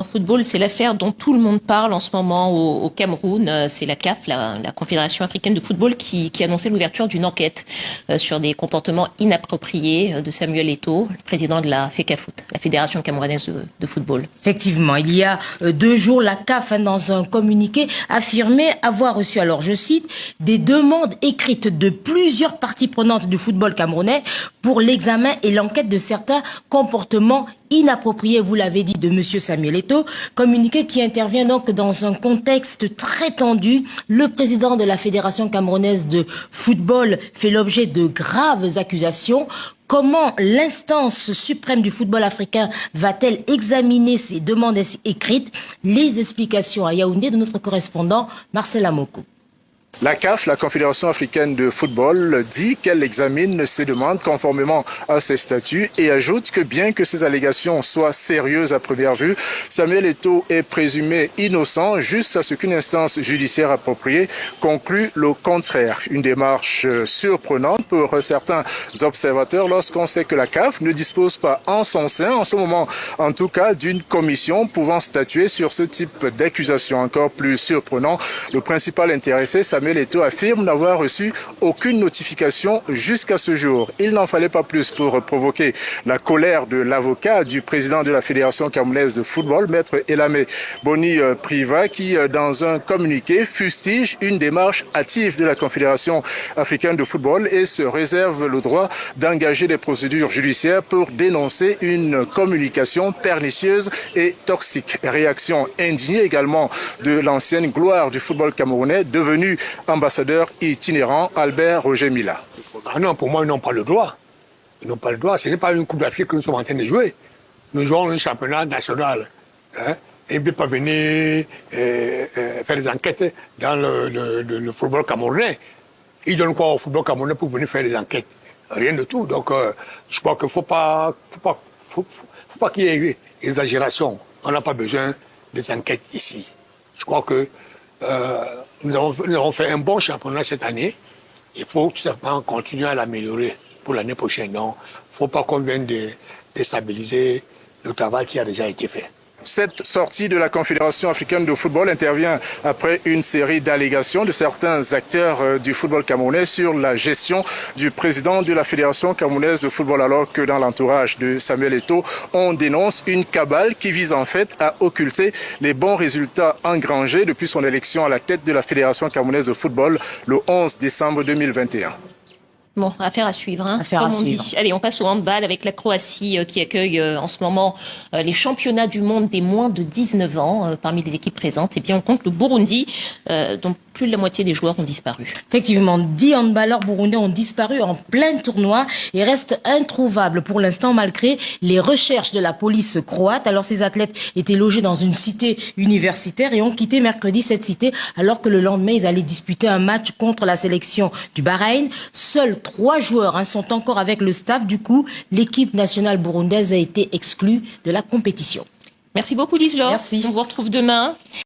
En football, c'est l'affaire dont tout le monde parle en ce moment au Cameroun. C'est la CAF, la Confédération africaine de football, qui annonçait l'ouverture d'une enquête sur des comportements inappropriés de Samuel Eto'o, président de la FECAFOOT, la Fédération camerounaise de football. Effectivement, il y a 2 jours, la CAF, dans un communiqué, affirmait avoir reçu, alors je cite, des demandes écrites de plusieurs parties prenantes du football camerounais pour l'examen et l'enquête de certains comportements inapproprié, vous l'avez dit, de M. Samuel Eto'o, communiqué qui intervient donc dans un contexte très tendu. Le président de la Fédération camerounaise de football fait l'objet de graves accusations. Comment l'instance suprême du football africain va-t-elle examiner ces demandes écrites? Les explications à Yaoundé de notre correspondant Marcel Amoko. La CAF, la Confédération africaine de football, dit qu'elle examine ces demandes conformément à ses statuts et ajoute que bien que ces allégations soient sérieuses à première vue, Samuel Eto'o est présumé innocent jusqu'à ce qu'une instance judiciaire appropriée conclue le contraire. Une démarche surprenante pour certains observateurs lorsqu'on sait que la CAF ne dispose pas en son sein, en ce moment en tout cas, d'une commission pouvant statuer sur ce type d'accusation. Encore plus surprenant, le principal intéressé, Samuel Eto'o, affirme n'avoir reçu aucune notification jusqu'à ce jour. Il n'en fallait pas plus pour provoquer la colère de l'avocat du président de la Fédération camerounaise de football, maître Elamé Boni Priva, qui, dans un communiqué, fustige une démarche hâtive de la Confédération africaine de football et se réserve le droit d'engager des procédures judiciaires pour dénoncer une communication pernicieuse et toxique. Réaction indignée également de l'ancienne gloire du football camerounais, devenu ambassadeur itinérant, Albert Roger Mila. Ah non, pour moi, ils n'ont pas le droit. Ils n'ont pas le droit. Ce n'est pas une Coupe d'Afrique que nous sommes en train de jouer. Nous jouons un championnat national. Hein, et ils ne peuvent pas venir faire des enquêtes dans le football camerounais. Ils donnent quoi au football camerounais pour venir faire des enquêtes? Rien de tout. Donc, je crois qu'il ne faut pas qu'il y ait exagération. On n'a pas besoin des enquêtes ici. Je crois que nous avons fait un bon championnat cette année. Il faut tout simplement continuer à l'améliorer pour l'année prochaine. Donc, il ne faut pas qu'on vienne de déstabiliser le travail qui a déjà été fait. Cette sortie de la Confédération africaine de football intervient après une série d'allégations de certains acteurs du football camerounais sur la gestion du président de la Fédération camerounaise de football, alors que dans l'entourage de Samuel Eto'o, on dénonce une cabale qui vise en fait à occulter les bons résultats engrangés depuis son élection à la tête de la Fédération camerounaise de football le 11 décembre 2021. Bon, affaire à suivre, hein, affaire comme à on suivre. dit. Allez, on passe au handball avec la Croatie qui accueille en ce moment les championnats du monde des moins de 19 ans. Parmi les équipes présentes, et bien on compte le Burundi, dont plus de la moitié des joueurs ont disparu. Effectivement, 10 handballeurs burundais ont disparu en plein tournoi et restent introuvables pour l'instant malgré les recherches de la police croate. Alors ces athlètes étaient logés dans une cité universitaire et ont quitté mercredi cette cité alors que le lendemain ils allaient disputer un match contre la sélection du Bahreïn. Seuls 3 joueurs sont encore avec le staff. Du coup, l'équipe nationale burundaise a été exclue de la compétition. Merci beaucoup, Liselor. Merci. On vous retrouve demain.